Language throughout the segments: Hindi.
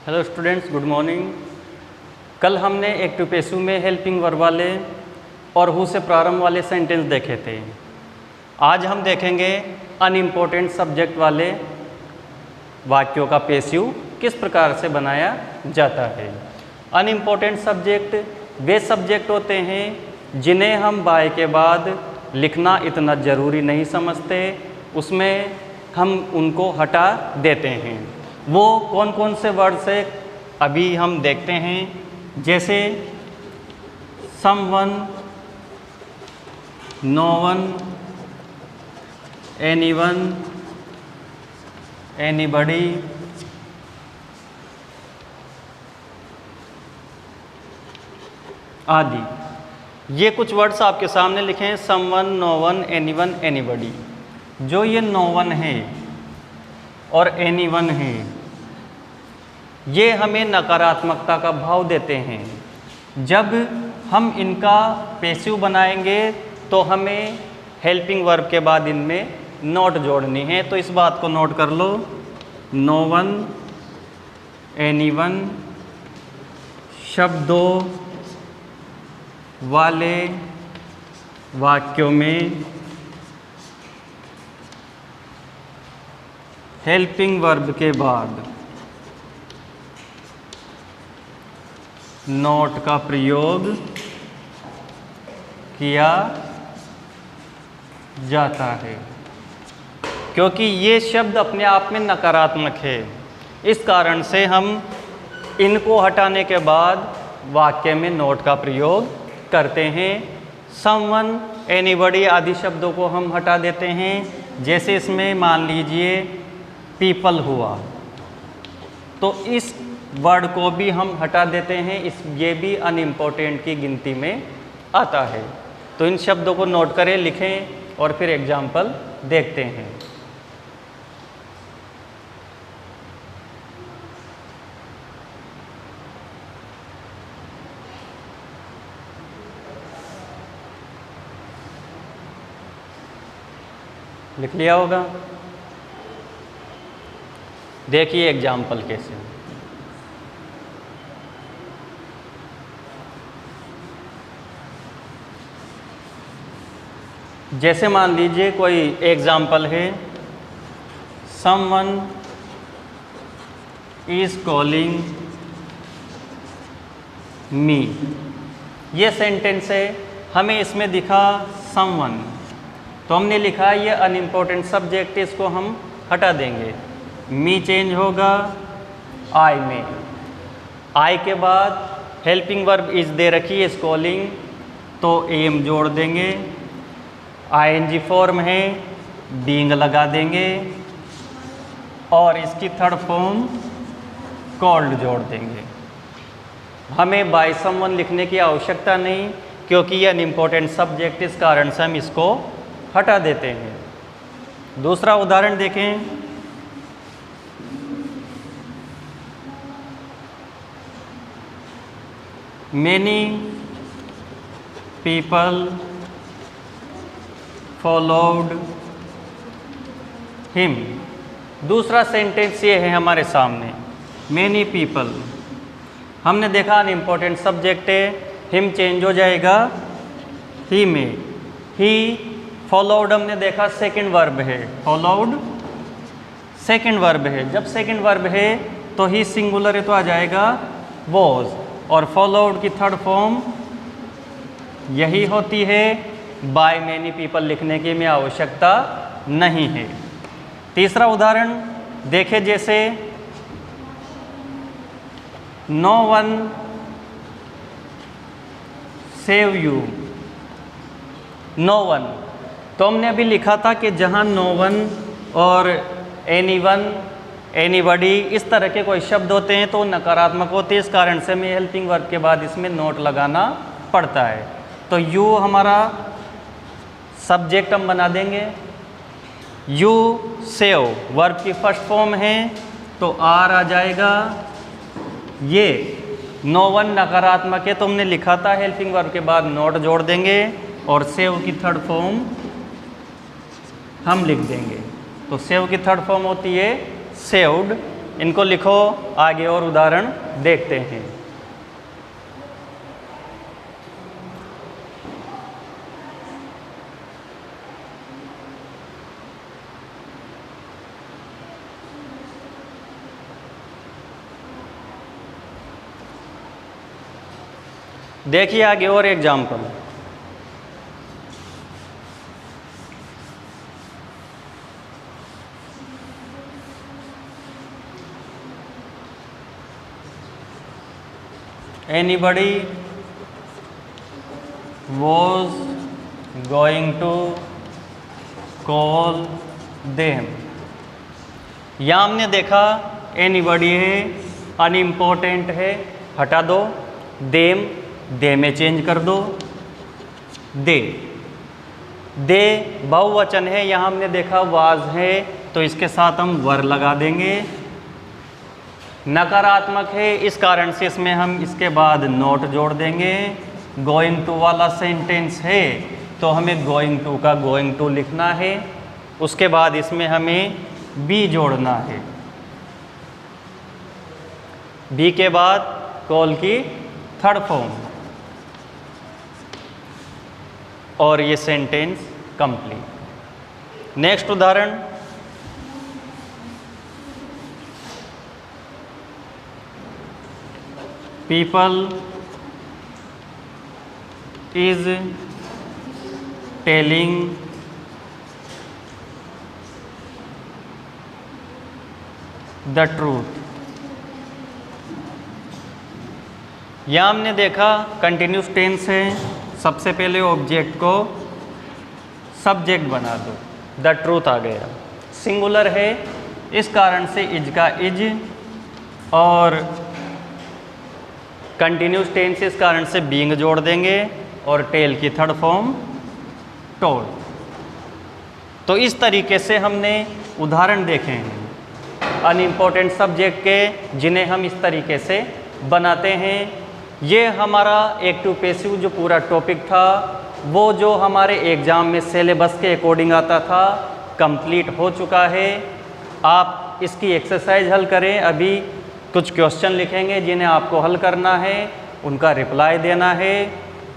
Hello students, good morning. कल हमने एक्टिव पैसिव में हेल्पिंग वर्ब वाले और हु से प्रारंभ वाले सेंटेंस देखे थे। आज हम देखेंगे अनइम्पोर्टेंट सब्जेक्ट वाले वाक्यों का पैसिव किस प्रकार से बनाया जाता है। अनइम्पोर्टेंट सब्जेक्ट वे सब्जेक्ट होते हैं जिन्हें हम बाय के बाद लिखना इतना ज़रूरी नहीं समझते, उसमें हम उनको हटा देते हैं। वो कौन कौन से वर्ड्स है अभी हम देखते हैं, जैसे someone, no one, anyone, anybody, आदि। ये कुछ वर्ड्स आपके सामने लिखे हैं, someone, no one, anyone, anybody. जो ये नो वन है और एनीवन है, ये हमें नकारात्मकता का भाव देते हैं। जब हम इनका पैसिव बनाएंगे तो हमें हेल्पिंग वर्ब के बाद इनमें नॉट जोड़नी है, तो इस बात को नोट कर लो। नो वन, एनीवन शब्दों वाले वाक्यों में हेल्पिंग वर्ब के बाद नॉट का प्रयोग किया जाता है, क्योंकि ये शब्द अपने आप में नकारात्मक है। इस कारण से हम इनको हटाने के बाद वाक्य में नॉट का प्रयोग करते हैं। समवन, एनीबडी आदि शब्दों को हम हटा देते हैं। जैसे इसमें मान लीजिए पीपल हुआ, तो इस वर्ड को भी हम हटा देते हैं। ये भी अनइम्पोर्टेंट की गिनती में आता है। तो इन शब्दों को नोट करें, लिखें और फिर एग्जाम्पल देखते हैं। लिख लिया होगा। देखिए एग्जाम्पल कैसे। जैसे मान लीजिए कोई एग्जाम्पल है, समवन इज कॉलिंग मी। ये सेंटेंस है, हमें इसमें दिखा समवन, तो हमने लिखा ये अनइम्पोर्टेंट सब्जेक्ट, इसको हम हटा देंगे। मी चेंज होगा आई में। आई के बाद हेल्पिंग वर्ब इज दे रखी है, इज कॉलिंग, तो एम जोड़ देंगे। आईएनजी फॉर्म है, बीइंग लगा देंगे और इसकी थर्ड फॉर्म कॉल्ड जोड़ देंगे। हमें बाय समवन लिखने की आवश्यकता नहीं, क्योंकि ये अनइम्पोर्टेंट सब्जेक्ट, इस कारण से हम इसको हटा देते हैं। दूसरा उदाहरण देखें। Many people followed him। दूसरा सेंटेंस ये है हमारे सामने, many people। हमने देखा अनइम्पोर्टेंट सब्जेक्ट है, हिम चेंज हो जाएगा ही में। ही फॉलोड हमने देखा सेकंड वर्ब है, फॉलोड सेकंड वर्ब है। जब सेकंड वर्ब है तो ही सिंगुलर है, तो आ जाएगा वॉज। और फॉलोड की थर्ड फॉर्म यही होती है। बाय मैनी पीपल लिखने की में आवश्यकता नहीं है। तीसरा उदाहरण देखें, जैसे no one save you. No one, तो हमने अभी लिखा था कि जहाँ नो वन और एनीवन, एनीबडी इस तरह के कोई शब्द होते हैं तो नकारात्मक होते हैं, इस कारण से हमें हेल्पिंग वर्ब के बाद इसमें नोट लगाना पड़ता है। तो यू हमारा सब्जेक्ट हम बना देंगे। यू सेव वर्ब की फर्स्ट फॉर्म है, तो आर आ जाएगा। ये नो वन नकारात्मक है, तो हमने लिखा था हेल्पिंग वर्ब के बाद नोट जोड़ देंगे और सेव की थर्ड फॉर्म हम लिख देंगे। तो सेव की थर्ड फॉर्म होती है सेव्ड, इनको लिखो, आगे और उदाहरण देखते हैं। देखिए आगे और example. Anybody was going to call them। यहाँ हमने देखा anybody है, अनइम्पोर्टेंट है, हटा दो। them, दे में चेंज कर दो। दे बहुवचन है, यहाँ हमने देखा वाज है, तो इसके साथ हम वर लगा देंगे। नकारात्मक है, इस कारण से इसमें हम इसके बाद नोट जोड़ देंगे। गोइंग टू वाला सेंटेंस है तो हमें गोइंग टू का गोइंग टू लिखना है, उसके बाद इसमें हमें बी जोड़ना है। बी के बाद कॉल की थर्ड फॉर्म, और ये सेंटेंस कंप्लीट। नेक्स्ट उदाहरण, people is telling the truth. यहाँ हमने देखा कंटिन्यूस टेंस है, सबसे पहले ऑब्जेक्ट को सब्जेक्ट बना दो, द ट्रूथ आ गया। सिंगुलर है, इस कारण से इज का इज, और कंटिन्यूस टेंस इस कारण से बीइंग जोड़ देंगे, और टेल की थर्ड फॉर्म टोल्ड। तो इस तरीके से हमने उदाहरण देखे हैं अनइम्पोर्टेंट सब्जेक्ट के, जिन्हें हम इस तरीके से बनाते हैं। ये हमारा एक्टिव पैसिव जो पूरा टॉपिक था, वो जो हमारे एग्ज़ाम में सिलेबस के अकॉर्डिंग आता था, कंप्लीट हो चुका है। आप इसकी एक्सरसाइज हल करें। अभी कुछ क्वेश्चन लिखेंगे जिन्हें आपको हल करना है, उनका रिप्लाई देना है,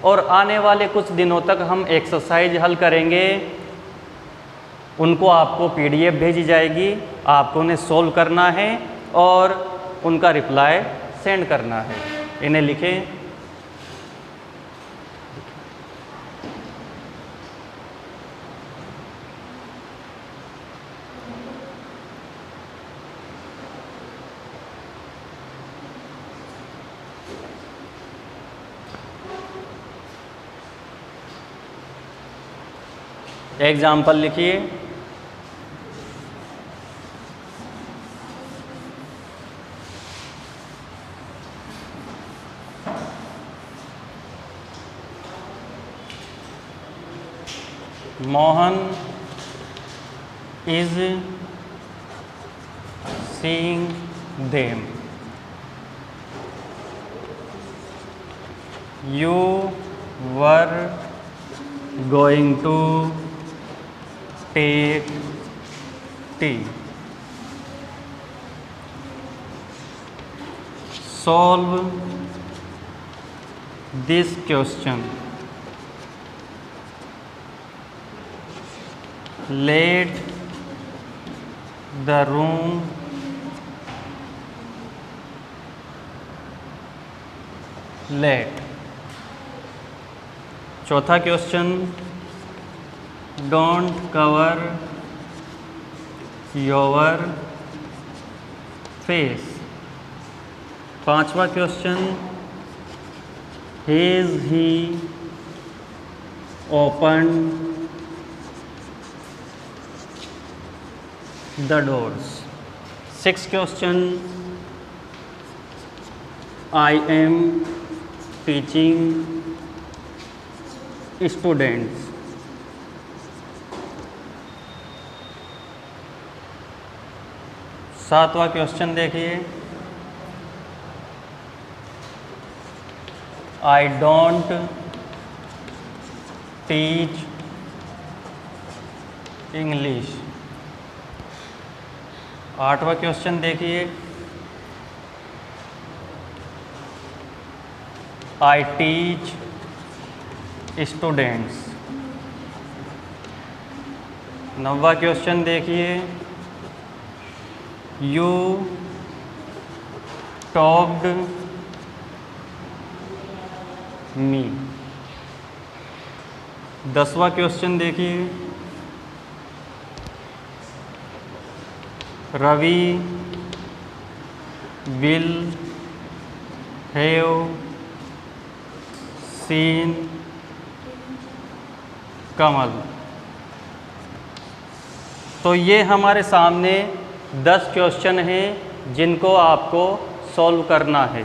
और आने वाले कुछ दिनों तक हम एक्सरसाइज हल करेंगे। उनको आपको PDF भेजी जाएगी, आपको उन्हें सोल्व करना है और उनका रिप्लाई सेंड करना है। इन्हें लिखें। एग्जाम्पल लिखिए। Mohan is seeing them। You were going to take tea। Solve this question। Let the room let। चौथा question, don't cover your face. पांचवा question, has he open the doors। Sixth question, I am teaching students। सातवां क्वेश्चन देखिए, I don't teach English। आठवां क्वेश्चन देखिए, आई टीच स्टूडेंट्स। 9वां क्वेश्चन देखिए, यू टॉक्ड मी। 10वां क्वेश्चन देखिए, Ravi will have seen Kamal. तो ये हमारे सामने 10 क्वेश्चन हैं जिनको आपको सॉल्व करना है।